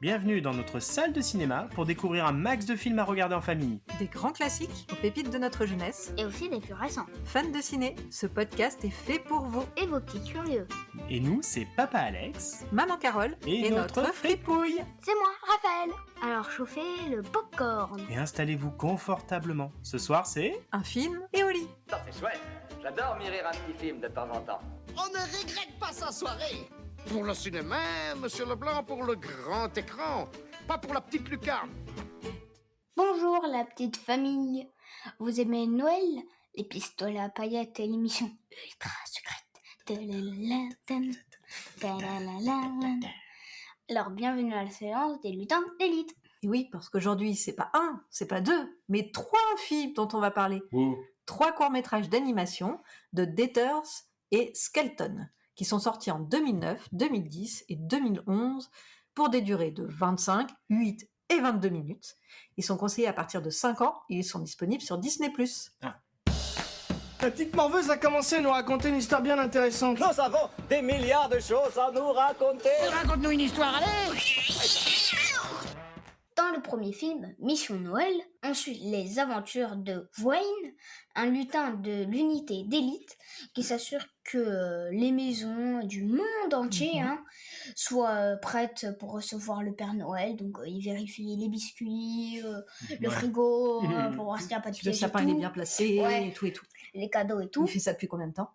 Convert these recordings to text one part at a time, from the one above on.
Bienvenue dans notre salle de cinéma pour découvrir un max de films à regarder en famille. Des grands classiques aux pépites de notre jeunesse. Et aussi des plus récents. Fans de ciné, ce podcast est fait pour vous. Et vos petits curieux. Et nous, c'est Papa Alex Maman Carole et notre fripouille. C'est moi, Raphaël. Alors chauffez le popcorn. Et installez-vous confortablement. Ce soir, c'est... un film et au lit. Ça c'est chouette. J'adore m'y rire un petit film de temps en temps. On ne regrette pas sa soirée. Pour le cinéma, Monsieur Leblanc, pour le grand écran, pas pour la petite lucarne. Bonjour la petite famille. Vous aimez Noël? Les pistolets à paillettes et l'émission ultra secrète. Alors bienvenue à la séance des lutins d'élite. Et oui, parce qu'aujourd'hui, c'est pas un, c'est pas deux, mais 3 films dont on va parler. Oh. 3 courts-métrages d'animation de Dethers et Skelton, qui sont sortis en 2009, 2010 et 2011 pour des durées de 25, 8 et 22 minutes. Ils sont conseillés à partir de 5 ans et ils sont disponibles sur Disney+. La petite morveuse a commencé à nous raconter une histoire bien intéressante. Nous avons des milliards de choses à nous raconter. Raconte-nous une histoire, allez. Dans le premier film, Mission Noël, on suit les aventures de Wayne, un lutin de l'unité d'élite qui s'assure que les maisons du monde entier soient prêtes pour recevoir le Père Noël. Donc il vérifie les biscuits, le frigo, pour voir s'il n'y a pas de Le pièges et sapin, il est bien placé, Ouais. et tout et tout. les cadeaux et tout. Il fait ça depuis combien de temps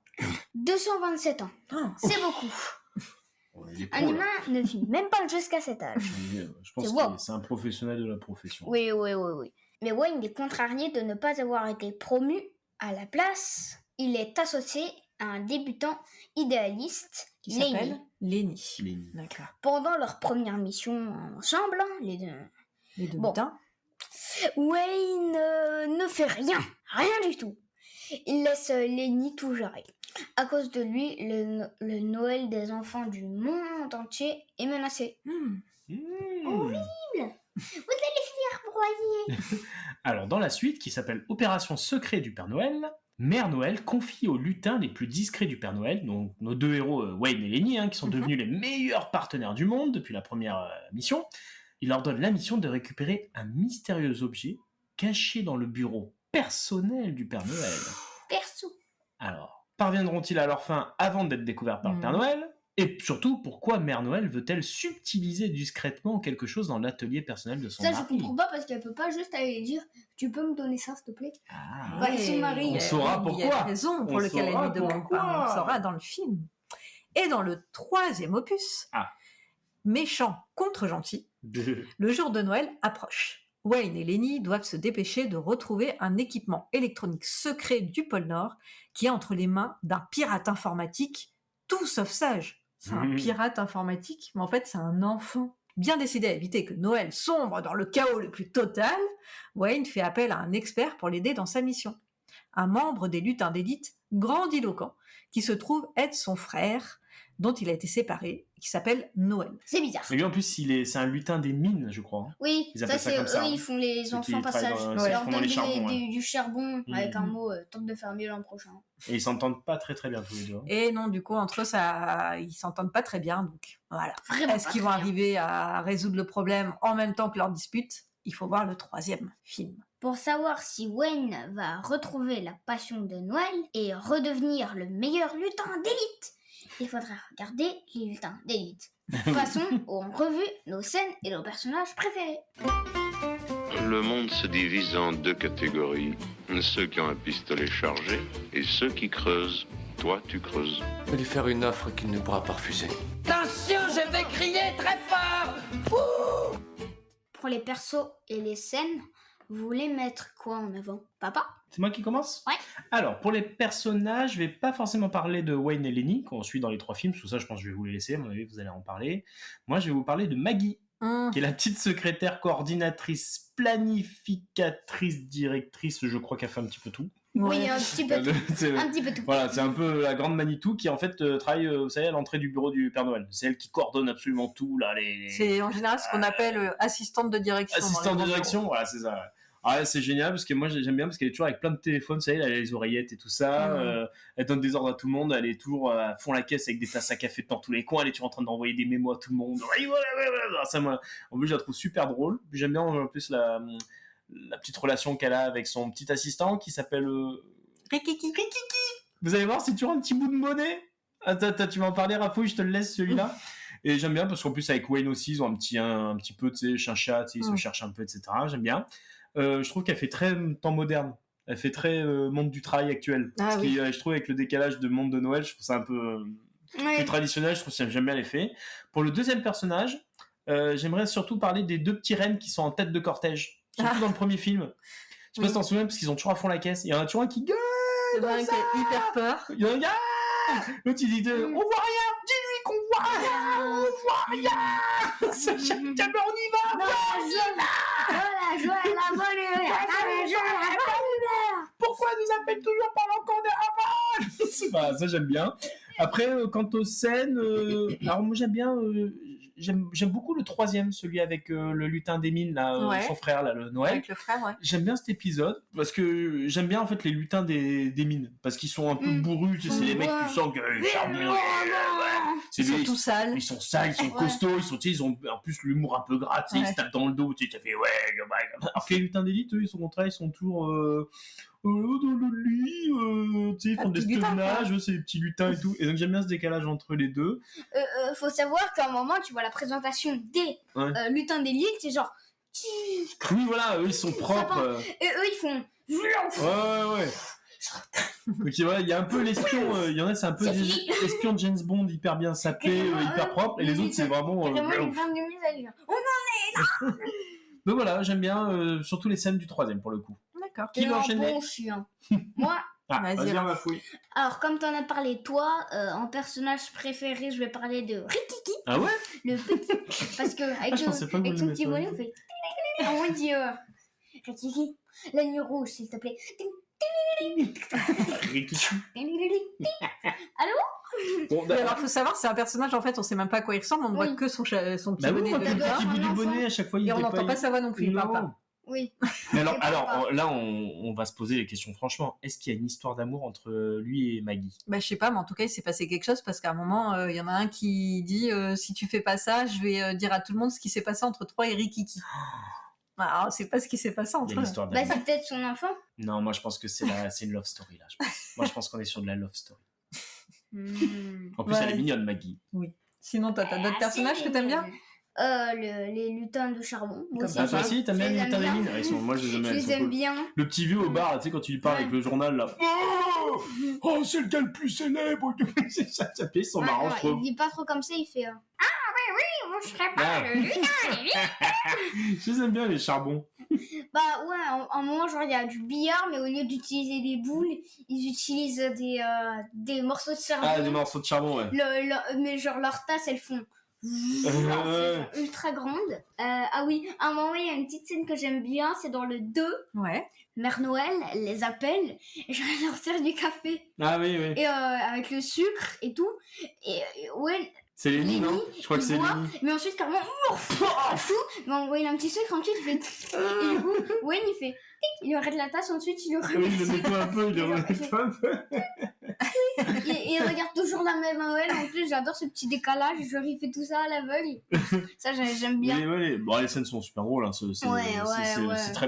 227 ans, c'est beaucoup. Il est Un pro, là. humain ne vit même pas jusqu'à cet âge. Je pense C'est que wow. c'est un professionnel de la profession. Oui. Mais Wayne est contrarié de ne pas avoir été promu. À la place, il est associé à un débutant idéaliste, Qui Lenny. s'appelle Lenny. Lenny. D'accord. Pendant leur première mission ensemble, les deux, Les deux Bon. lutins. Wayne ne fait rien du tout. Il laisse Lenny tout gérer. À cause de lui, le Noël des enfants du monde entier est menacé. Vous allez finir broyé. Alors, dans la suite, qui s'appelle Opération Secret du Père Noël, Mère Noël confie aux lutins les plus discrets du Père Noël, donc nos deux héros, Wayne et Lenny, qui sont devenus les meilleurs partenaires du monde depuis la première mission. Il leur donne la mission de récupérer un mystérieux objet caché dans le bureau personnel du Père Noël. Perso. Alors, parviendront-ils à leur fin avant d'être découverts par le Père Noël ? Et surtout, pourquoi Mère Noël veut-elle subtiliser discrètement quelque chose dans l'atelier personnel de son Ça, mari ? je comprends pas parce qu'elle peut pas juste aller dire tu peux me donner ça, s'il te plaît. Ah, Ouais, son mari, on saura Il y pourquoi. a raison pour On lequel elle saura lui demande pourquoi. pas. On saura dans le film. Et dans le 3e opus, méchant contre gentil, le jour de Noël approche. Wayne et Lenny doivent se dépêcher de retrouver un équipement électronique secret du pôle Nord qui est entre les mains d'un pirate informatique tout sauf sage. C'est un pirate informatique, mais en fait c'est un enfant. Bien décidé à éviter que Noël sombre dans le chaos le plus total, Wayne fait appel à un expert pour l'aider dans sa mission. Un membre des lutins d'élite grandiloquent qui se trouve être son frère dont il a été séparé, qui s'appelle Noël. C'est bizarre. Et lui, en plus, c'est un lutin des mines, je crois. Oui, Ils ça appellent ça c'est comme ça, eux, hein. ils font les Ceux enfants qui travaillent passage. dans- Ils ceux qui leur font dans donnent les charbons, du charbon avec un Mhm. mot tente de faire mieux l'an prochain. Et ils s'entendent pas très très bien tous les deux. Et non, du coup, entre eux, ils s'entendent pas très bien, donc voilà. Vraiment Est-ce pas qu'ils très vont bien. arriver à résoudre le problème en même temps que leur dispute ? Il faut voir le 3e film. Pour savoir si Wayne va retrouver la passion de Noël et redevenir le meilleur lutin d'élite, il faudra regarder les lutins d'élite. Passons en revue nos scènes et nos personnages préférés. Le monde se divise en 2 catégories. Ceux qui ont un pistolet chargé et ceux qui creusent. Toi, tu creuses. Je vais lui faire une offre qu'il ne pourra pas refuser. Attention, je vais crier très fort. Pour les persos et les scènes, vous voulez mettre quoi en avant? Papa? C'est moi qui commence ? Ouais. Alors, pour les personnages, je vais pas forcément parler de Wayne et Lenny, qu'on suit dans les 3 films, tout ça, je pense que je vais vous les laisser, à mon avis, vous allez en parler. Moi, je vais vous parler de Maggie, qui est la petite secrétaire coordinatrice, planificatrice, directrice, je crois qu'elle fait un petit peu tout. Oui, un petit peu tout. C'est- Un petit peu tout. Voilà, c'est un peu la grande Manitou qui en fait travaille, vous savez, à l'entrée du bureau du Père Noël. C'est elle qui coordonne absolument tout, là, C'est en général ce qu'on appelle assistante de direction. dans les assistante de grands direction, bureaux. voilà, c'est ça. Ah, c'est génial parce que moi j'aime bien parce qu'elle est toujours avec plein de téléphones, vous savez, elle a les oreillettes et tout ça, elle donne des ordres à tout le monde, elle est toujours à fond la caisse avec des tasses à café dans tous les coins, elle est toujours en train d'envoyer des mémos à tout le monde. Ça, moi, en plus je la trouve super drôle. J'aime bien en plus la petite relation qu'elle a avec son petit assistant qui s'appelle Rikiki. Vous allez voir, c'est toujours un petit bout de monnaie. Tu vas en parler, Rafouille, je te le laisse celui-là. Et j'aime bien parce qu'en plus avec Wayne aussi, ils ont un petit peu, tu sais, chien-chat, ils se cherchent un peu, etc. J'aime bien. Je trouve qu'elle fait très temps moderne. Elle fait très monde du travail actuel. Je trouve avec le décalage de monde de Noël, je trouve ça un peu plus traditionnel. Je trouve que j'aime bien l'effet. Pour le deuxième personnage, j'aimerais surtout parler des 2 petits rennes qui sont en tête de cortège. Surtout dans le premier film. Je sais pas si t'en souviens parce qu'ils ont toujours à fond la caisse. Il y en a toujours un qui gueule. Il y en a un qui a hyper peur. Il y en a un l'autre il dit on voit rien. Dis-lui qu'on voit rien. On voit rien. Jamais on y va. Non, je la bonne humeur. Pourquoi nous appelle toujours pendant qu'on est avant? C'est pas ça, j'aime bien. Après, quant aux scènes, alors moi j'aime bien. J'aime beaucoup le 3e, celui avec le lutin des mines, là, son frère, là, le Noël. Avec le frère, ouais. J'aime bien cet épisode parce que j'aime bien en fait les lutins des mines parce qu'ils sont un peu bourrus, tu sais, c'est les mecs tu sens que ils sont tout sales. Ils sont sales, ils sont costauds, ils ont en plus l'humour un peu gras, ils se tapent dans le dos, tu sais, ça fait alors que les lutins d'élite, eux, ils sont contraires, ils sont toujours dans le lit, tu sais, ils font des espionnages, c'est des petits lutins et tout. Et donc j'aime bien ce décalage entre les deux. Faut savoir qu'à un moment, tu vois la présentation des lutins d'élite, c'est genre. Oui, voilà, eux ils sont propres. Et eux ils font. Ouais. Donc il y a un peu l'espion, il y en a c'est un peu des espions de James Bond hyper bien sapés, hyper propres, et les autres c'est vraiment. On en est là. Donc voilà, j'aime bien surtout les scènes du 3e pour le coup. D'accord. Qui va enchaîner? Bon chien. Moi. Vas-y, on va fouiller. Alors, comme t'en as parlé, toi, en personnage préféré, je vais parler de Rikiki. Ah ouais? Le petit. Parce que, avec son petit bonnet, on fait. On dit Rikiki, la ligne rouge, s'il te plaît. Rikiki. Allô? Bon, alors, faut savoir, c'est un personnage, en fait, on sait même pas à quoi il ressemble, on ne voit que son petit bonnet le de petit bout du bonnet, à chaque fois, il et on n'entend pas sa voix non plus, il parle pas. Oui. Mais alors là, on va se poser les questions franchement. Est-ce qu'il y a une histoire d'amour entre lui et Maggie? Bah, je sais pas, mais en tout cas, il s'est passé quelque chose parce qu'à un moment, il y en a un qui dit si tu fais pas ça, je vais dire à tout le monde ce qui s'est passé entre toi et Rikiki. Alors, c'est pas ce qui s'est passé entre eux. Bah, c'est peut-être son enfant. Non, moi je pense que c'est une love story là. Moi je pense qu'on est sur de la love story. En plus, elle est mignonne, Maggie. Oui. Sinon, toi, t'as d'autres personnages que t'aimes bien? Les lutins de charbon. Toi aussi, t'aimes bien les lutins des mines? Moi, je les aime bien. Le petit vieux au bar, tu sais, quand tu lui parles avec le journal, là. Oh, c'est le gars le plus célèbre. Ça fait, ils sont marrants, je trouve. Il dit pas trop comme ça, il fait. Oui, moi je serais pas le lutin. Je les aime bien, les charbons. Bah ouais, à un moment, genre, il y a du billard, mais au lieu d'utiliser des boules, ils utilisent des morceaux de charbon. Ah, des morceaux de charbon, ouais. Mais genre, leurs tasses, elles font. Ultra grande. Ah oui, à un moment il y a une petite scène que j'aime bien, c'est dans le 2. Ouais. Mère Noël, elle les appelle et je vais leur faire du café. Ah oui. Et avec le sucre et tout. Et ouais. C'est Lenny, non? Je crois que c'est Lenny. Mais ensuite, carrément, mais on voit un petit sucre, ensuite il fait. Et du coup, Wayne il fait. Il lui arrête la tasse, ensuite il lui remet. Oui, il le nettoie un peu, il regarde toujours la même Noël. En plus, j'adore ce petit décalage. Je lui fais tout ça à l'aveugle. Ça, j'aime bien. Oui. Bon, les scènes sont super drôles. Hein.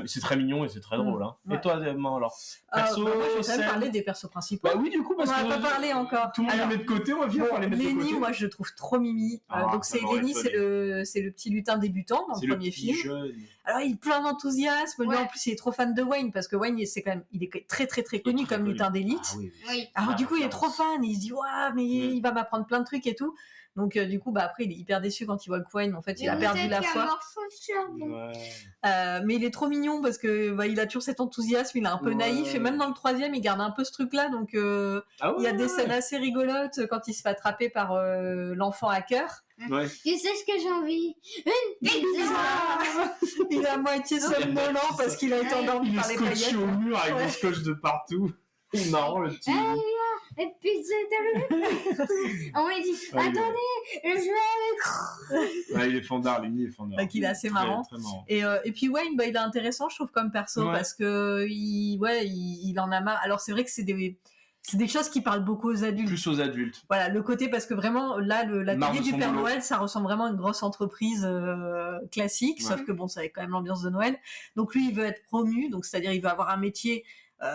C'est très mignon et c'est très drôle. Hein. Ouais. Et toi, alors perso, moi, je vais parler des persos principaux. Bah oui, du coup, parce on va pas parler encore. Tout le monde les met de côté, on va venir les mettre de côté. Lenny, moi, je le trouve trop mimi. Donc, Lenny, c'est le petit lutin débutant dans le premier film. Jeune. Alors, il est plein d'enthousiasme. Lui, en plus, il est trop fan de Wayne parce que Wayne, il est très, très, très connu comme lutin d'élite. Ah, oui. Alors, du coup, il est trop fan. Il se dit, ouais, mais il va m'apprendre plein de trucs et tout. Donc, du coup, après, il est hyper déçu quand il voit que Wayne, en fait, il a perdu la foi. Mais il est trop mignon parce que il a toujours cet enthousiasme. Il est un peu naïf. Et même dans le 3e, il garde un peu ce truc-là. Donc, il y a des scènes assez rigolotes quand il se fait attraper par l'enfant hacker. Ouais. Tu sais ce que j'ai envie? Une pizza. Il est à moitié somnolent parce qu'il a été endormi par les paillettes. Il est scotché au mur avec des scotch de partout. C'est marrant le petit. Et puis il dit attendez, je vais avec. Ouais, il est fandard, lui, il est fandard. Donc il est assez marrant. Très marrant. Et puis Wayne, il est intéressant, je trouve, comme perso, parce que il en a marre. Alors c'est vrai que c'est des choses qui parlent beaucoup aux adultes. Plus aux adultes. Voilà, le côté, parce que vraiment, là, l'atelier du Père Noël, ça ressemble vraiment à une grosse entreprise classique, sauf que bon, ça avait quand même l'ambiance de Noël. Donc lui, il veut être promu, donc c'est-à-dire il veut avoir un métier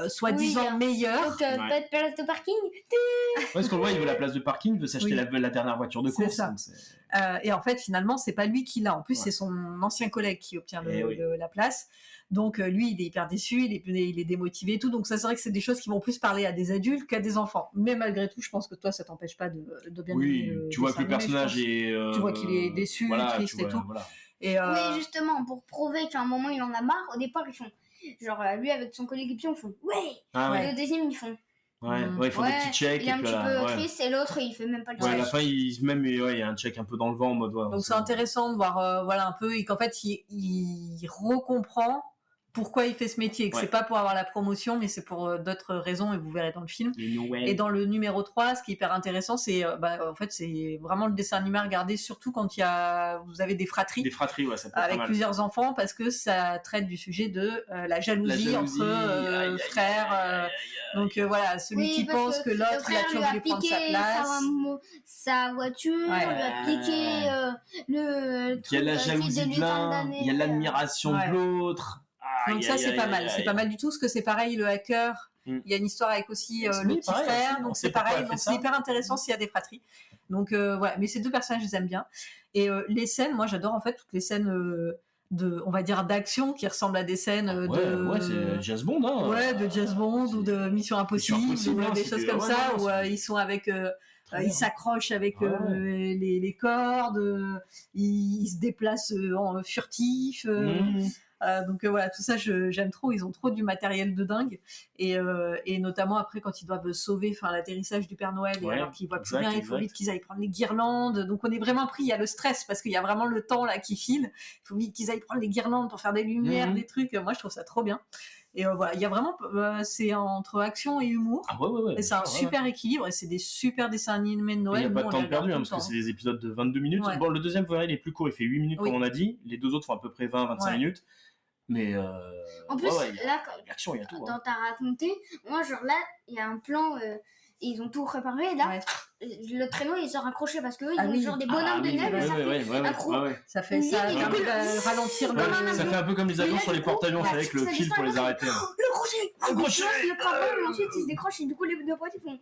soi-disant meilleur. Pas de place de parking. Parce qu'on voit, il veut la place de parking, il veut s'acheter la dernière voiture de course. Et en fait, finalement, c'est pas lui qui l'a. En plus, c'est son ancien collègue qui obtient la place. Donc lui, il est hyper déçu, il est démotivé et tout. Donc ça, c'est vrai que c'est des choses qui vont plus parler à des adultes qu'à des enfants. Mais malgré tout, je pense que toi, ça t'empêche pas de bien aimer. Oui, tu vois que le personnage est... Tu vois qu'il est déçu, triste et tout. Voilà. Oui, justement, pour prouver qu'à un moment, il en a marre, au départ, ils font... Genre, lui, avec son coéquipier, ils font « Ouais !» Et le deuxième, ils font... il faut des petits checks. Il est un petit peu triste et l'autre, il fait même pas le check. À la fin, il y a un check un peu dans le vent en mode... Donc c'est intéressant de voir un peu, et qu'en fait, il recomprend pourquoi il fait ce métier, que c'est pas pour avoir la promotion, mais c'est pour d'autres raisons, et vous verrez dans le film. Et dans le numéro 3, ce qui est hyper intéressant, c'est en fait, c'est vraiment le dessin animé à regarder, surtout quand vous avez des fratries. Des fratries, ça peut être avec plusieurs enfants, parce que ça traite du sujet de la jalousie entre frères. Donc voilà, celui qui pense que l'autre, il a toujours voulu prendre sa place. Sa voiture, lui a piqué le truc. Il y a la jalousie de l'un, il y a l'admiration de l'autre. Donc ça, c'est pas mal. C'est pas mal du tout, parce que c'est pareil, le hacker. Il y a une histoire avec aussi le petit frère, donc c'est pareil. Donc c'est hyper intéressant s'il y a des fratries. Donc voilà, mais ces deux personnages, je les aime bien. Et les scènes, moi j'adore en fait toutes les scènes on va dire d'action qui ressemblent à des scènes c'est James Bond, hein. Ouais, de James Bond ou de Mission Impossible, ou des choses comme ça, où ils sont avec... ils s'accrochent avec les cordes, ils se déplacent en furtif. Donc voilà, tout ça j'aime trop, ils ont trop du matériel de dingue, et notamment après quand ils doivent sauver l'atterrissage du Père Noël, et alors qu'ils voient plus rien, il faut vite qu'ils aillent prendre les guirlandes, donc on est vraiment pris, il y a le stress parce qu'il y a vraiment le temps là qui file, il faut vite qu'ils aillent prendre les guirlandes pour faire des lumières, des trucs, moi je trouve ça trop bien. Et voilà, il y a vraiment, c'est entre action et humour. Et c'est un super équilibre, et c'est des super dessins animés de Noël. Il n'y a pas de temps perdu, parce que c'est des épisodes de 22 minutes. Bon, le deuxième, il est plus court, il fait 8 minutes comme on a dit. Les deux autres font à peu près 20-25 minutes. Mais en plus, là, l'action, il y a tout. Dans ta raconté, moi, genre là, il y a un plan, ils ont tout préparé, et là, le traîneau, ils sont raccrochés parce qu'eux, ils ont genre des bonhommes de neige, ça fait ça, ralentir le... Ça fait un peu comme les avions sur les porte-avions, c'est avec le fil pour les arrêter. Le crochet le crabe, ensuite ils se décrochent, et du coup les deux potes ils font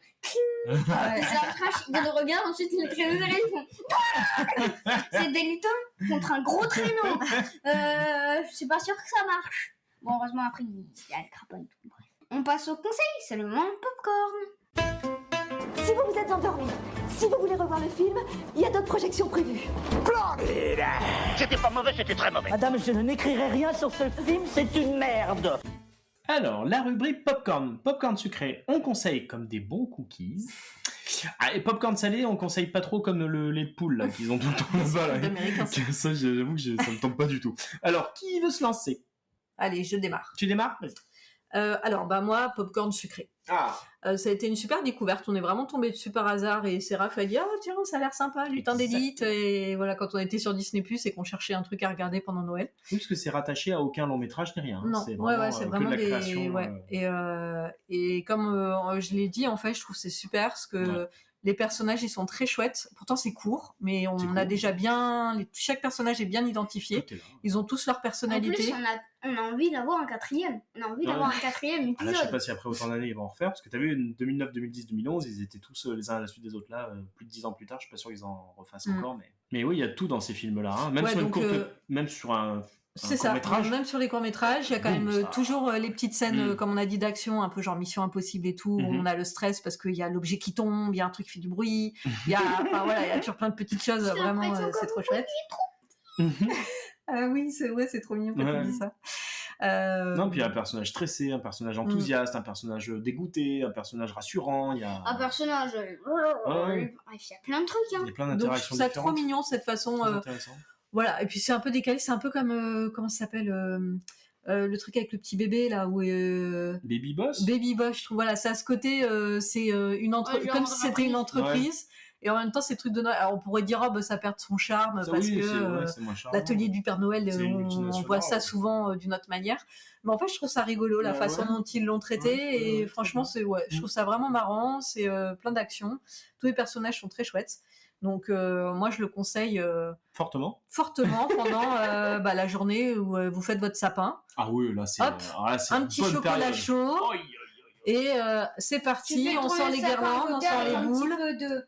ils s'arrachent, ils le regardent, ensuite les traîneaux derrière ils font c'est des lutins contre un gros traîneau. Je suis pas sûre que ça marche. Bon, heureusement après il y a le crapaud et tout. Bref, on passe au conseil, c'est le moment popcorn. Si vous êtes endormi, si vous voulez revoir le film, il y a d'autres projections prévues. C'était pas mauvais, c'était très mauvais. Madame, je n'écrirai rien sur ce film, c'est une merde. Alors, la rubrique popcorn. Popcorn sucré, on conseille comme des bons cookies. Et popcorn salé, on conseille pas trop comme les poules là, qu'ils ont tout le temps là-bas. Là. Ça, j'avoue que ça me tente pas du tout. Alors, qui veut se lancer? Allez, je démarre. Tu démarres? Vas-y. Alors, moi, popcorn sucré. Ça a été une super découverte. On est vraiment tombé dessus par hasard, et Seraph a dit tiens, ça a l'air sympa, Lutin d'élite. Et voilà, quand on était sur Disney+, et qu'on cherchait un truc à regarder pendant Noël. Oui, parce que c'est rattaché à aucun long métrage ni rien. Non, c'est vraiment, c'est vraiment que de la des création. Et comme je l'ai dit, en fait, je trouve que c'est super parce que les personnages, ils sont très chouettes. Pourtant, c'est court, mais on a déjà bien... Chaque personnage est bien identifié. Ils ont tous leur personnalité. En plus, on a envie d'avoir un quatrième. On a envie d'avoir un quatrième épisode. Là, je sais pas si après autant d'années, ils vont en refaire. Parce que t'as vu, 2009, 2010, 2011, ils étaient tous les uns à la suite des autres là. Plus de 10 ans plus tard, je suis pas sûr qu'ils en refassent encore. Mais oui, il y a tout dans ces films-là. Hein. Même sur une courte... Même sur un... C'est ça, même sur les courts-métrages, il y a quand même toujours les petites scènes, comme on a dit, d'action, un peu genre Mission Impossible et tout, où on a le stress parce qu'il y a l'objet qui tombe, il y a un truc qui fait du bruit, il y a toujours plein de petites choses, vraiment, c'est trop chouette. Oui, c'est trop mignon quand tu dis ça. Non, puis il y a un personnage stressé, un personnage enthousiaste, un personnage dégoûté, un personnage rassurant, il y a... Un personnage... Bref, il y a plein de trucs. Il y a plein d'interactions différentes. C'est trop mignon, cette façon... Voilà, et puis c'est un peu décalé, c'est un peu comme, comment ça s'appelle, le truc avec le petit bébé là où Baby Boss. Baby Boss, je trouve. Voilà, ça a ce côté, c'est comme si c'était une entreprise. Ouais. Et en même temps, ces trucs de Noël, alors on pourrait dire, ça perd son charme ça, parce que l'atelier du Père Noël, on voit ça souvent d'une autre manière. Mais en fait, je trouve ça rigolo, la façon dont ils l'ont traité. Et franchement, je trouve ça vraiment marrant. C'est plein d'actions. Tous les personnages sont très chouettes. Donc, moi, je le conseille fortement pendant la journée où vous faites votre sapin. Ah oui, là, c'est un petit chocolat période. Chaud. Et c'est parti, on sort les guirlandes, on sort les boules,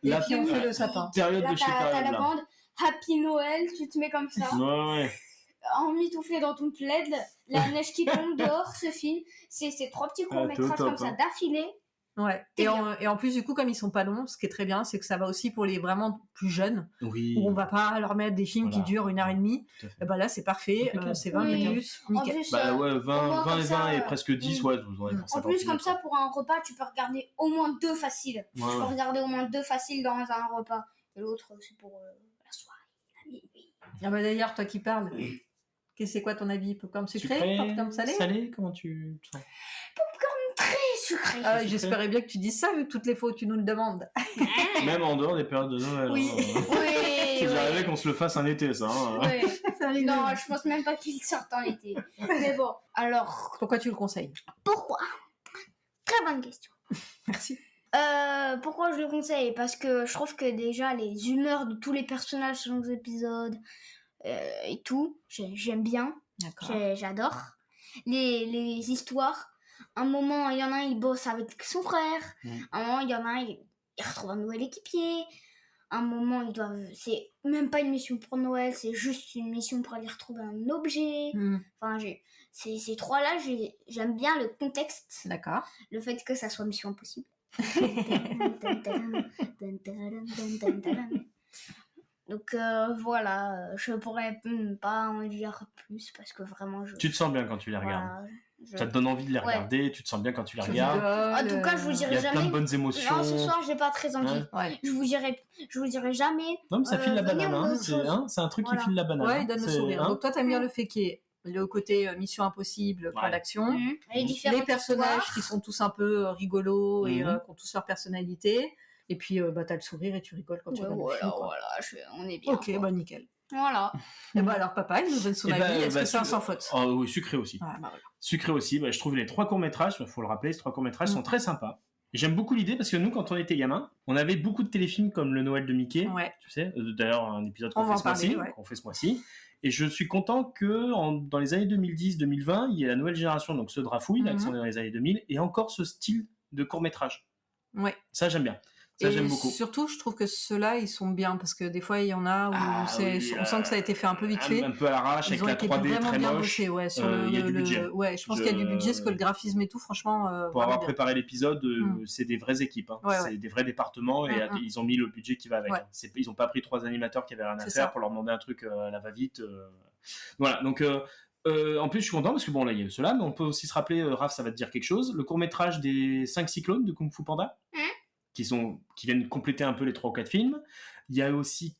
et puis on fait le sapin. Période de chez t'as la bande Happy Noël, tu te mets comme ça. Ouais. Emmitouflé dans ton plaid, la neige qui tombe dehors, ce film. C'est 3 petits courts-métrages comme ça d'affilée. Ouais. Et en plus, du coup, comme ils sont pas longs, ce qui est très bien, c'est que ça va aussi pour les vraiment plus jeunes. Oui. Où on va pas leur mettre des films qui durent 1h30. Et là, c'est parfait. C'est 20 minutes. Nickel. Plus, 20 et 20 et presque 10, ouais. Vous aurez en plus, comme ça, pour un repas, tu peux regarder au moins 2 faciles. Tu peux regarder au moins 2 faciles dans un repas. Et l'autre, c'est pour la soirée, la minuit. D'ailleurs, toi qui parles, c'est quoi ton avis? Popcorn sucré? Popcorn salé? Salé, comment tu sens? Popcorn très sucré. Ah, j'espérais bien que tu dises ça vu toutes les fois où tu nous le demandes. Même en dehors des périodes de Noël. Oui. C'est arrivé qu'on se le fasse un été, ça. Oui. Non, je pense même pas qu'il sorte en été. Mais bon, alors. Pourquoi tu le conseilles? Pourquoi? Très bonne question. Merci. Pourquoi je le conseille? Parce que je trouve que déjà les humeurs de tous les personnages selon les épisodes et tout, j'aime bien. J'adore. Les histoires. Un moment, il y en a un, il bosse avec son frère. Un moment, il y en a un, il retrouve un nouvel équipier. Un moment, c'est même pas une mission pour Noël, c'est juste une mission pour aller retrouver un objet. Enfin, ces 3-là, j'aime bien le contexte. D'accord. Le fait que ça soit Mission Impossible. Donc voilà, je pourrais pas en dire plus parce que vraiment Tu te sens bien quand tu les regardes. Ça te donne envie de les regarder, tu te sens bien quand tu les regardes. En tout cas, je vous dirai jamais. Il y a plein de bonnes émotions. Non, ce soir, j'ai pas très envie. Je vous dirai jamais. Non, mais ça file la banane. C'est un truc qui file la banane. Ouais, il donne le sourire. Donc toi, t'aimes bien le fait qu'il y ait le côté Mission Impossible, point d'action. Les personnages qui sont tous un peu rigolos et qui ont tous leur personnalité. Et puis, t'as le sourire et tu rigoles quand tu regardes le film. Voilà, on est bien. Ok, nickel. Voilà. Et alors, papa, il nous donne son avis. Est-ce que c'est un sans faute? Oh oui, sucré aussi. Sucré aussi. Je trouve les 3 courts-métrages, il faut le rappeler, ces 3 courts-métrages sont très sympas. J'aime beaucoup l'idée parce que nous, quand on était gamin, on avait beaucoup de téléfilms comme le Noël de Mickey. Tu sais, d'ailleurs, un épisode qu'on fait ce mois-ci. Et je suis content que dans les années 2010-2020, il y ait la nouvelle génération, donc ceux de Rafouille, qui sont dans les années 2000, et encore ce style de court-métrage. Ouais. Ça, j'aime bien. Ça, j'aime beaucoup. Surtout, je trouve que ceux-là, ils sont bien parce que des fois, il y en a où on sent que ça a été fait un peu vite fait. Un peu à l'arrache, avec la 3D très moche. Il y a du budget. Ouais, je pense qu'il y a du budget, parce que le graphisme et tout, franchement. Pour avoir préparé l'épisode, c'est des vraies équipes. C'est des vrais départements et ils ont mis le budget qui va avec. Ils n'ont pas pris 3 animateurs qui avaient rien à faire pour leur demander un truc à la va-vite. Voilà, donc. En plus, je suis content parce que là, il y a ceux-là, mais on peut aussi se rappeler, Raph, ça va te dire quelque chose, le court-métrage des 5 cyclones de Kung Fu Panda. Qui viennent compléter un peu les 3 ou 4 films. Il y a aussi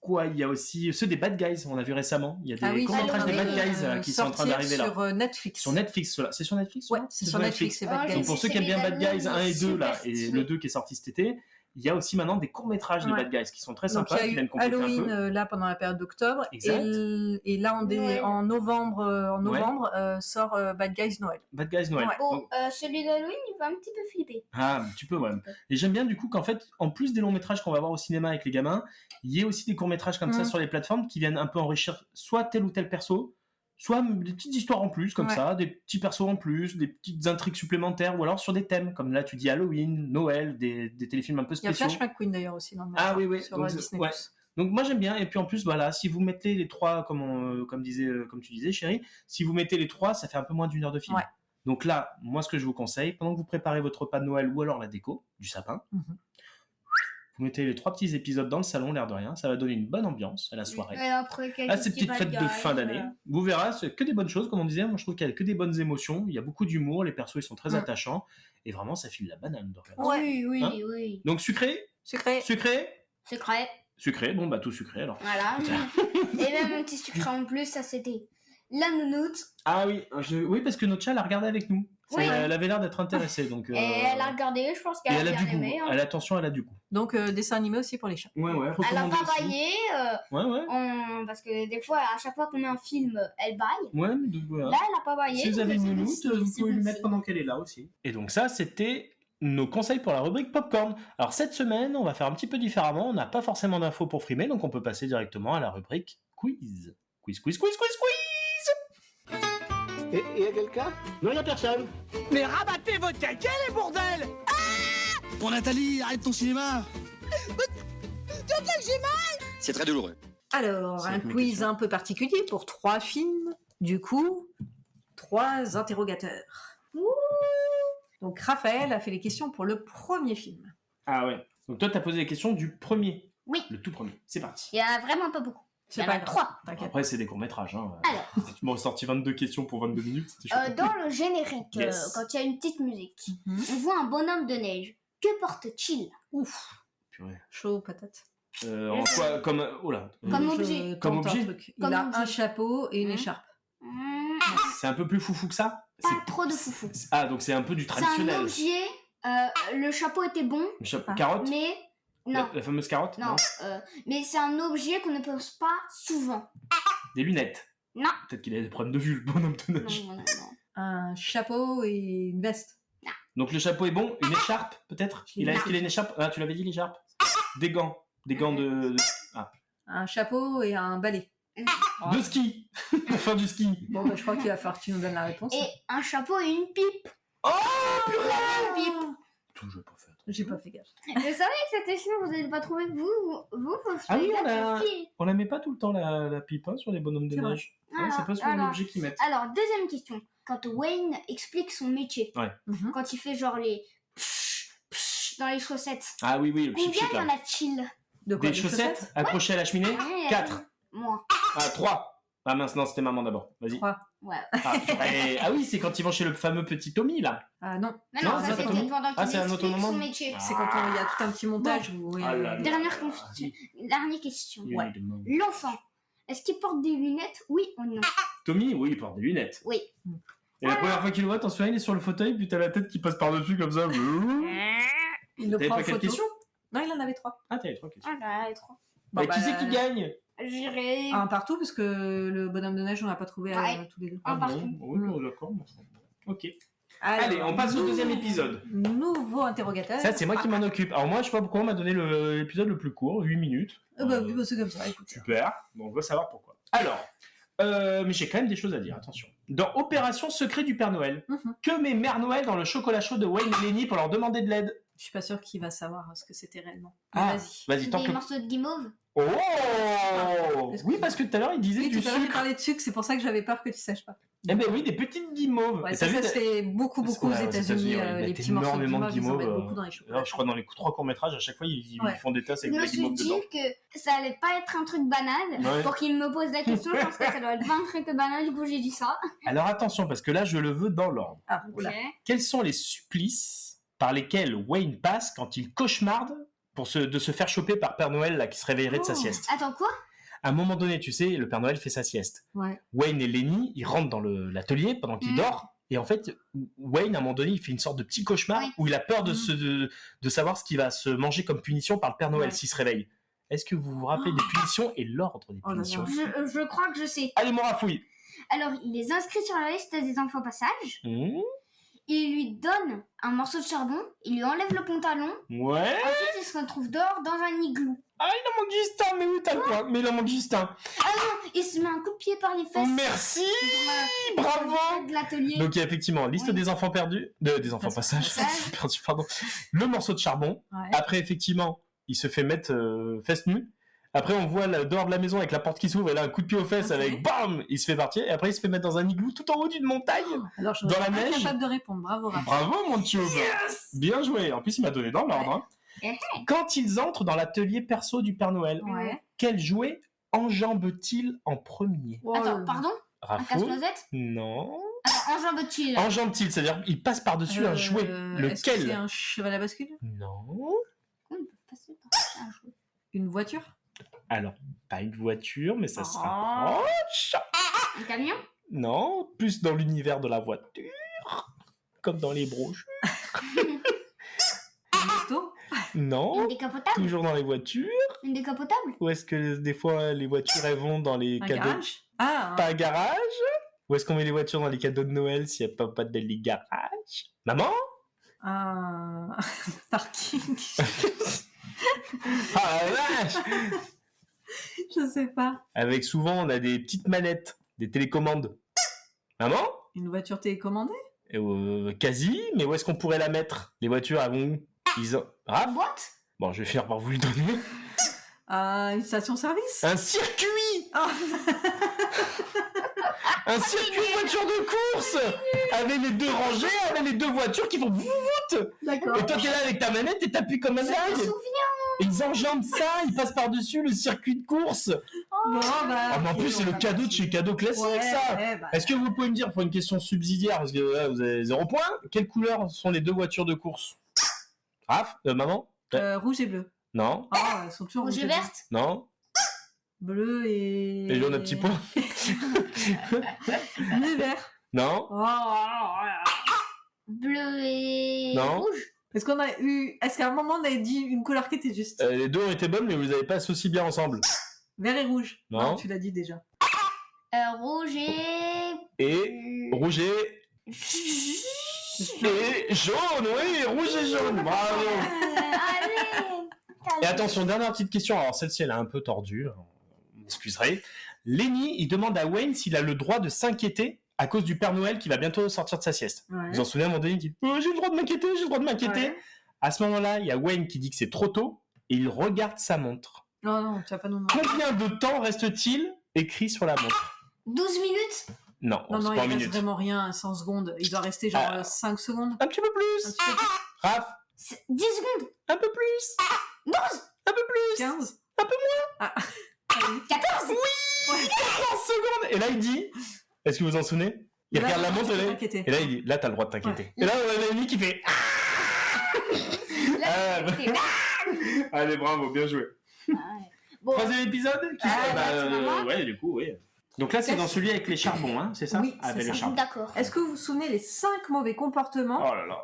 ceux des Bad Guys, on a vu récemment. Il y a des courts-métrages des Bad Guys qui sont en train d'arriver là. Sur Netflix. Sur Netflix, ceux-là. C'est sur Netflix? Ouais, c'est sur Netflix, c'est Bad Guys. Donc pour ceux qui aiment bien Bad Guys 1 et 2, là, et le 2 qui est sorti cet été, il y a aussi maintenant des courts-métrages de Bad Guys qui sont très sympas, qui viennent compléter Halloween, un peu. là, pendant la période d'octobre. Et là, en novembre, sort Bad Guys Noël. Bad Guys Noël. Bon, celui d'Halloween, il va un petit peu flipper. Ah, un petit peu, ouais. Et j'aime bien, du coup, qu'en fait, en plus des longs métrages qu'on va voir au cinéma avec les gamins, il y ait aussi des courts métrages comme ça sur les plateformes qui viennent un peu enrichir soit tel ou tel perso, soit des petites histoires en plus, comme ça, des petits persos en plus, des petites intrigues supplémentaires, ou alors sur des thèmes, comme là tu dis Halloween, Noël, des téléfilms un peu spéciaux. Il y a Flash McQueen d'ailleurs aussi dans le oui, sur Disney+. Donc moi j'aime bien, et puis en plus, voilà, si vous mettez les 3, comme tu disais, chérie, si vous mettez les 3, ça fait un peu moins d'1 heure de film. Donc là, moi ce que je vous conseille, pendant que vous préparez votre repas de Noël, ou alors la déco du sapin, vous mettez les 3 petits épisodes dans le salon, l'air de rien, ça va donner une bonne ambiance à la soirée. Et après, ces petites fêtes de fin d'année. Vous verrez, c'est que des bonnes choses, comme on disait. Moi, je trouve qu'il y a que des bonnes émotions. Il y a beaucoup d'humour, les persos, ils sont très attachants. Et vraiment, ça file la banane. Oui. Donc, sucré. Bon, tout sucré, alors. Voilà. Et même un petit sucré en plus, ça c'était La nounoute. Ah oui, oui, parce que notre chat l'a regardé avec nous. Oui. Elle avait l'air d'être intéressée. Donc, Et elle a regardé, je pense et qu'elle elle a a bien du goût. aimé. Hein. Attention, elle a du goût. Donc, dessin animé aussi pour les chats. Ouais, ouais. Elle a recommandé pas aussi. baillé. Ouais. Parce que des fois, à chaque fois qu'on met un film, elle baille. Ouais, mais donc voilà. Là, elle a pas baillé. Si vous avez une nounoute, vous c'est pouvez bon le mettre signe. pendant qu'elle est là aussi. Et donc ça, c'était nos conseils pour la rubrique Popcorn. Alors cette semaine, on va faire un petit peu différemment. On n'a pas forcément d'infos pour frimer, donc on peut passer directement à la rubrique Quiz. Quiz. Et y a quelqu'un? Non, il a personne. Mais rabattez votre caquet, les bordels! Bon, Nathalie, arrête ton cinéma. C'est très douloureux. Alors, un quiz un peu particulier pour 3 films. Du coup, 3 interrogateurs. Donc, Raphaël a fait les questions pour le premier film. Ah ouais. Donc toi, t'as posé les questions du premier. Oui. Le tout premier. C'est parti. Il y a vraiment pas beaucoup. C'est Il y en pas a grave. 3. T'inquiète. Après, c'est des courts-métrages. Hein. Alors. Tu m'aurais sorti 22 questions pour 22 minutes. C'était chaud. Dans le générique, Yes. quand il y a une petite musique, on voit un bonhomme de neige. Que porte-t-il? Ouf. Purée. Chaud patate. En quoi? Comme... Oh là. Comme Je objet. Comme tente un objet truc. Comme Il a objet. un chapeau et une écharpe. C'est un peu plus foufou que ça? Pas trop de foufou. Ah, donc c'est un peu du C'est un traditionnel. objet. Le chapeau était bon, Le chapeau carotte? mais non. La fameuse carotte? Non, mais c'est un objet qu'on ne pose pas souvent. Des lunettes? Non. Peut-être qu'il a des problèmes de vue, le bonhomme de neige. Non. Un chapeau et une veste. Donc le chapeau est bon, une écharpe peut-être? Est-ce qu'il a une écharpe? Ah, tu l'avais dit l'écharpe? Des gants de... Ah. Un chapeau et un balai. De ski. Pour faire du ski. Bon, bah, je crois qu'il va falloir que tu nous donnes la réponse. Et un chapeau et une pipe. Oh Une pipe. Tout, je vais pas faire. J'ai pas fait gaffe. Je savais que cette question, vous n'allez pas trouver. Vous Ah oui, faites gaffe aussi. on la met pas tout le temps la pipe hein, sur les bonhommes de C'est vrai. neige. Ouais, c'est pas souvent l'objet qu'ils mettent. Alors, deuxième question. Quand Wayne explique son métier, Ouais. quand il fait genre les psh, psh dans les chaussettes, Ah oui, le combien chip il y en là. a-t-il? De quoi, Des chaussettes accrochées à la cheminée? Ouais, 4. Moi. Ah, 3. Ah mince, non, c'était maman d'abord. Vas-y. 3. Ouais. Ah oui, c'est quand ils vont chez le fameux petit Tommy là. Ah non. Mais Non, non, c'est ça pas c'était Tommy. pendant Ah, qu'il c'est un autre explique moment. son métier. C'est quand il y a tout un petit montage où... Ah là là. Dernière question. Il y a eu des moments. L'enfant, est-ce qu'il porte des lunettes? Oui ou non? Tommy, oui, il porte des lunettes. Oui. Et la première fois qu'il le voit, t'en souviens, il est sur le fauteuil, puis t'as la tête qui passe par-dessus comme ça. Il le T'avais prend pas en quatre photo. questions? Non, il en avait 3. Ah, t'avais 3 questions. Ah là, les 3. Bon, Et qui bah, c'est qui gagne? J'irai. Un partout, parce que le bonhomme de neige, on l'a pas trouvé Ouais. tous les deux. Un partout. Oui, d'accord. Ok. Alors, Allez, on passe au deuxième épisode. Nouveau interrogateur. Ça, c'est moi qui m'en occupe. Alors moi, je sais pas pourquoi on m'a donné l'épisode le plus court, 8 minutes. Bah oui, bah, c'est comme ça, écoute. Super. Bon, on veut savoir pourquoi. Alors, mais j'ai quand même des choses à dire, attention. Dans Opération Secret du Père Noël, que met Mère Noël dans le chocolat chaud de Wayne et Lenny pour leur demander de l'aide? Je suis pas sûre qu'il va savoir ce que c'était réellement. Ah, Mais vas-y, tant Des que... morceaux de guimauve. Oh Oui, parce que tout à l'heure, il disait Oui, du tout à l'heure, il sucre. parlait de sucre, c'est pour ça que j'avais peur que tu saches pas. Eh ben oui, des petites guimauves. Ouais, Et ça, t'as vu, se fait beaucoup aux Ouais, États-Unis. ouais, ils Les mettent petits morceaux de énormément de guimauve, ils en guimauve. mettent beaucoup dans les chocolats. Alors, je crois dans les 3 courts-métrages, à chaque fois, ils Ouais. font des tasses Je avec de me la suis guimauve dit dedans. que ça allait pas être un truc banal. Ouais. Pour qu'il me pose la question, je pense que ça doit être pas un truc banal, du coup j'ai dit ça. Alors attention, parce que là, je le veux dans l'ordre. Ah, oula. Ok. Quels sont les supplices par lesquels Wayne passe quand il cauchemarde de se faire choper par Père Noël là, qui se réveillerait de sa sieste? Attends, quoi? À un moment donné, tu sais, le Père Noël fait sa sieste. Ouais. Wayne et Lenny, ils rentrent dans l'atelier pendant qu'il dort. Et en fait, Wayne, à un moment donné, il fait une sorte de petit cauchemar où il a peur de savoir ce qu'il va se manger comme punition par le Père Noël s'il se réveille. Est-ce que vous vous rappelez des punitions et l'ordre des punitions? Je crois que je sais. Allez, mon rafouille. Alors, il les inscrit sur la liste des enfants passage. Il lui donne un morceau de charbon. Il lui enlève le pantalon. Ouais. Ensuite, il se retrouve dehors dans un igloo. Ah, il en manque Justin, mais oui, t'as le point. Mais il en manque Justin. Ah non, il se met un coup de pied par les fesses. Merci. Bravo. De l'atelier. Donc, il y a effectivement liste des enfants perdus, des enfants passage, perdus, pardon. Le morceau de charbon. Ouais. Après, effectivement, il se fait mettre fesses nues. Après, on voit dehors de la maison avec la porte qui s'ouvre et là, un coup de pied aux fesses avec BAM! Il se fait partir. Et après, il se fait mettre dans un igloo tout en haut d'une montagne. Alors, je dans la neige. incapable de répondre. Bravo, Raphaël. Bravo, mon tube. Bien joué. En plus, il m'a donné dans l'ordre. Hein. Quand ils entrent dans l'atelier perso du Père Noël, quel jouet enjambe-t-il en premier? Attends, pardon? Un Rafo? casse-noisette? Non. Alors, enjambe-t-il? Enjambe-t-il, c'est-à-dire il passe par-dessus un jouet. Est-ce que Lequel? c'est un cheval à bascule? Non. Comment ils peuvent passer par un jouet? Une voiture? Alors, pas une voiture, mais ça se rapproche. Un camion? Non, plus dans l'univers de la voiture, comme dans les broches. Une moto? Non, Une décapotable? toujours dans les voitures. Une décapotable? Ou est-ce que des fois les voitures elles vont dans les Un cadeaux? garage? Ah, Pas un garage? Ou est-ce qu'on met les voitures dans les cadeaux de Noël s'il n'y a pas de les garages? Maman? un parking. Ah la vache! Je sais pas. Avec souvent on a des petites manettes, des télécommandes. Maman? Une voiture télécommandée? Quasi, mais où est-ce qu'on pourrait la mettre? Les voitures elles vont... Raph? Boîte? Bon, je vais finir par vous le donner. Une station-service? Un circuit! Un circuit de voitures de course! Avec les deux rangées, avec les deux voitures qui font voûte! D'accord. Et toi t'es là avec ta manette et t'appuies comme un dingue! Je me souviens! Ils enjambent ça, ils passent par-dessus le circuit de course! Bon, bah, Mais en plus c'est le cadeau de chez Cadeau Classique ça! bah. Est-ce que vous pouvez me dire pour une question subsidiaire, parce que là vous avez 0 point, quelles couleurs sont les deux voitures de course? Raph? Maman? Rouge et bleu. Non? Ah, elles sont toujours Rouge et bleu. verte? Non? Bleu et... Et jaune à petits points? Bleu et vert. Non? Bleu et Non. rouge? Est-ce qu'à un moment on avait dit une couleur qui était juste? Les deux ont été bonnes, mais vous les avez pas associées bien ensemble. Vert et rouge. Non. Tu l'as dit déjà. Rouge et... Et rouge et jaune, oui, rouge et jaune, bravo. Allez! Et attention, dernière petite question, alors celle-ci elle est un peu tordue, vous m'excuserez. Lenny, il demande à Wayne s'il a le droit de s'inquiéter à cause du Père Noël qui va bientôt sortir de sa sieste. Ouais. Vous vous en souvenez, à un moment donné, il dit j'ai le droit de m'inquiéter, j'ai le droit de m'inquiéter. Ouais. À ce moment-là, il y a Wayne qui dit que c'est trop tôt, et il regarde sa montre. Non, tu vas pas nous... Combien de temps reste-t-il écrit sur la montre? 12 minutes? Non, Non, c'est pas il en reste minutes. vraiment rien, 100 secondes. Il doit rester genre 5 secondes. Un petit peu plus. Un petit peu plus. Raph, 10 secondes? un peu plus. 12? Un peu plus. 15. Un peu moins. Ah. 14? Oui, 14 secondes. Et là, il dit, est-ce que vous vous en souvenez? Il Là, regarde la tu montre, peux et là, t'inquiéter. et là, il dit, là, t'as le droit de t'inquiéter. Ouais. Et là, on a Lenny qui fait, allez, bravo, bien joué. Bon, Troisième épisode qui ouais, du coup, oui. Donc là, c'est dans celui avec les charbons, hein, c'est ça? Oui, c'est avec ça. les charbons. d'accord. Est-ce que vous vous souvenez les 5 mauvais comportements Oh là là.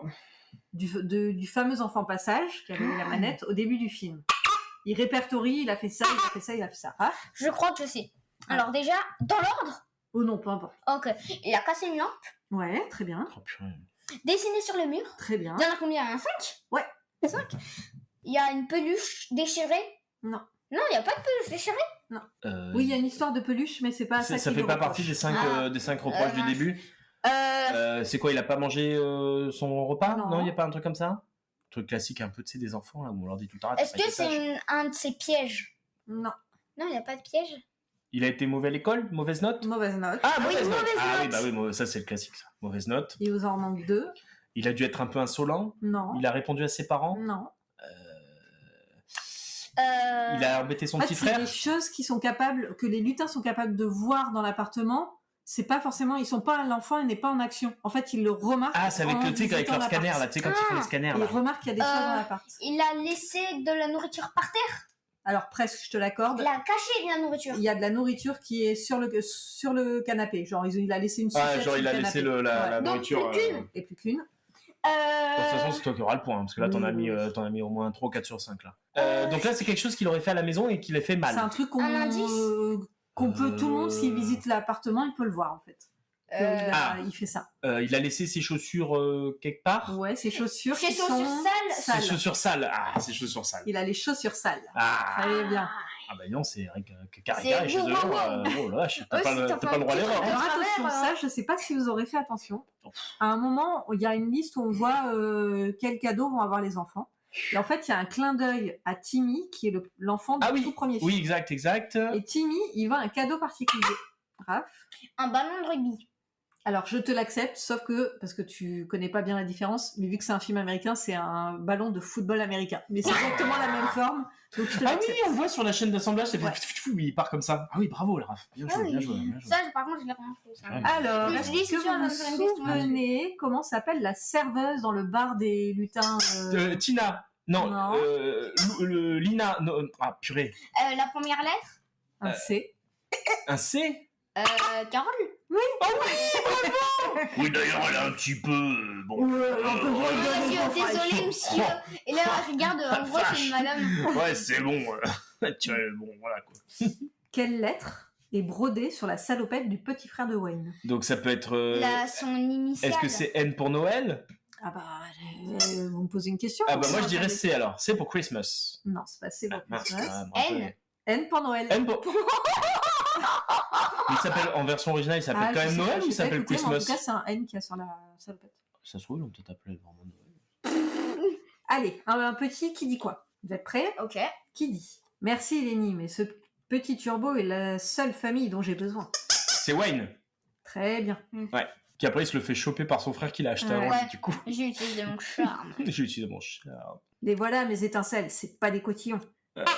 du fameux enfant passage qui avait la manette au début du film? Il répertorie, il a fait ça, il a fait ça, il a fait ça. Ah, Je crois que je sais. Alors déjà, dans l'ordre? oh non, peu importe. Ok. Il a cassé une lampe, Ouais, très bien. Oh, purée. dessiné sur le mur. Très bien. Il y en a combien? 5? Ouais. 5. Il y a une peluche déchirée. Non. Non, il n'y a pas de peluche déchirée. Oui, il y a une histoire de peluche, mais c'est pas ça Ça qui fait lui pas reproche. partie des 5 reproches du mince. début. C'est quoi, il a pas mangé son repas? Non. Non, il n'y a pas un truc comme ça? Un truc classique un peu, tu sais, des enfants, là, où on leur dit tout le temps. Est-ce que c'est un de ses pièges? Non. Non, il n'y a pas de piège. Il a été mauvais à l'école? Mauvaise note? Mauvaise note. Ah, oui, mauvaise note! mauvaise Ah oui, note. bah oui, ça c'est le classique, ça. Mauvaise note. Il vous en manque 2. Il a dû être un peu insolent. Non. Il a répondu à ses parents. Non. Il a embêté son En fait, petit c'est frère. des choses que les lutins sont capables de voir dans l'appartement. C'est pas forcément, ils sont pas, l'enfant il n'est pas en action. En fait, ils le remarquent. Ah, c'est avec, en tu sais, avec visitant leur l'appart. scanner, là, tu sais, quand ils font les scanners, Il là. remarque qu'il y a des choses dans l'appart. Il a laissé de la nourriture par terre. Alors presque, je te l'accorde. Il a caché de la nourriture. Il y a de la nourriture qui est sur le canapé. Genre, il a laissé une sucette Ah, genre, sur il le a canapé. laissé la Donc, nourriture. plus qu'une. Et plus qu'une. De toute façon, c'est toi qui auras le point, hein, parce que là, t'en as mis au moins 3 ou 4 sur 5, là. Donc là, c'est quelque chose qu'il aurait fait à la maison et qu'il a fait mal. C'est un truc Un indice qu'on peut, tout le monde, s'il visite l'appartement, il peut le voir, en fait. Il fait ça. Il a laissé ses chaussures quelque part. Ouais, ses chaussures Ses qui chaussures sont sales. Ses chaussures sales. Ah, ses chaussures sales. Il a les chaussures sales. Ah, Très bien. ah bah non, c'est carré C'est chez eux. wow, wow, Oh là, t'as Ouais, pas si le t'as t'as fait pas le droit à un petit l'erreur. truc hein. Alors travers, attention, ça, je sais pas si vous aurez fait attention. À un moment, il y a une liste où on voit quels cadeaux vont avoir les enfants. Et en fait, il y a un clin d'œil à Timmy, qui est l'enfant du tout premier film. Oui, exact. Et Timmy, il voit un cadeau particulier. Raph? Un ballon de rugby. Alors, je te l'accepte, sauf que, parce que tu connais pas bien la différence, mais vu que c'est un film américain, c'est un ballon de football américain. Mais c'est exactement la même forme, donc je te Ah l'accepte. oui, on le voit sur la chaîne d'assemblage, ça fait il part comme ça. Ah oui, bravo, là, Raph. Bien Ah joué, oui. bien joué, bien joué. Ça, par contre, je l'ai remarqué. Ça. Alors, Je me est-ce suis dit, que si tu vas vous me vous faire une question, souvenez comment s'appelle la serveuse dans le bar des lutins Tina. Non, Non. Lina. Non, ah, purée. La première lettre? Un C. Un C? Carole. Oui. Oui, d'ailleurs, elle est un petit peu... bon. Désolé, monsieur. Et là, regarde, en gros, c'est une madame. Ouais, c'est bon. Bon, voilà, quoi. Quelle lettre est brodée sur la salopette du petit frère de Wayne? Donc, ça peut être... Son initiale. Est-ce que c'est N pour Noël? Ah bah, vous me posez une question. Ah bah, moi, je dirais C, alors. C pour Christmas. Non, c'est pas C pour Christmas. N. N pour Noël. N pour... Il s'appelle, en version originale, il s'appelle quand même Noël ou il s'appelle Christmas? En tout cas, c'est un N qui a sur la salopette. Ça se trouve, ils vont peut-être appeler vraiment Noël. Allez, un petit qui dit quoi? Vous êtes prêts? Ok. Qui dit? Merci Lenny, mais ce petit turbo est la seule famille dont j'ai besoin. C'est Wayne. Très bien. Ouais. Qui après, il se le fait choper par son frère qui l'a acheté avant, du coup. J'ai utilisé mon charme. J'ai utilisé mon charme. Les voilà mes étincelles, c'est pas des cotillons. Voilà.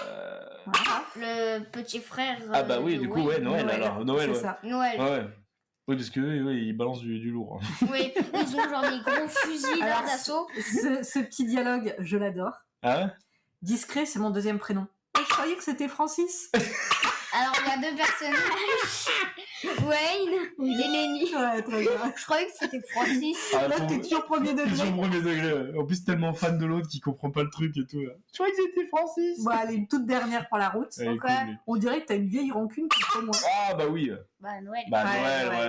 Le petit frère. Ah bah oui, du coup, ouais, Noël alors. Noël, c'est ça. Noël. Ouais. Oui, parce que ils balancent du lourd. Oui, ils ont genre des gros fusils d'assaut. Ce petit dialogue, je l'adore. Ah ouais? Discret, c'est mon deuxième prénom. Et je croyais que c'était Francis. Alors, il y a deux personnages. Wayne et Lenny. Ouais, très bien. Je croyais que c'était Francis. Là, t'es toujours premier degré. Toujours premier degré, ouais. En plus, tellement fan de l'autre qui comprend pas le truc et tout. Là. Je croyais que c'était Francis. Bon, allez, une toute dernière pour la route. Ouais, cool, mais... On dirait que t'as une vieille rancune contre moi. Ah bah oui. Bah Noël.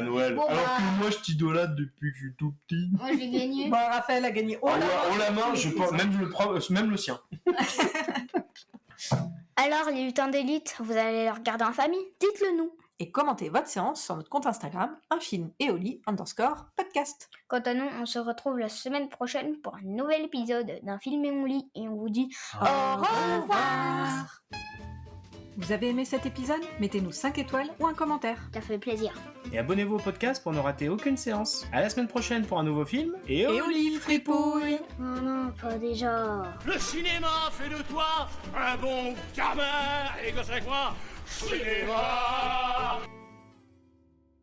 Noël. Bon, alors que moi, je t'idolâtre depuis que je suis tout petit. Moi, j'ai gagné. Bah, Raphaël a gagné. Oh la main, je pense, même le sien. Alors, les lutins d'élite, vous allez les regarder en famille? Dites-le nous. Et commentez votre séance sur notre compte Instagram, _podcast. Quant à nous, on se retrouve la semaine prochaine pour un nouvel épisode d'un film et mon lit. Et on vous dit au revoir. Vous avez aimé cet épisode? Mettez-nous 5 étoiles ou un commentaire. Ça fait plaisir. Et abonnez-vous au podcast pour ne rater aucune séance. À la semaine prochaine pour un nouveau film. Et au livre fripouille. Oh non, pas déjà. Le cinéma fait de toi un bon gamin. Et que c'est quoi? Cinéma.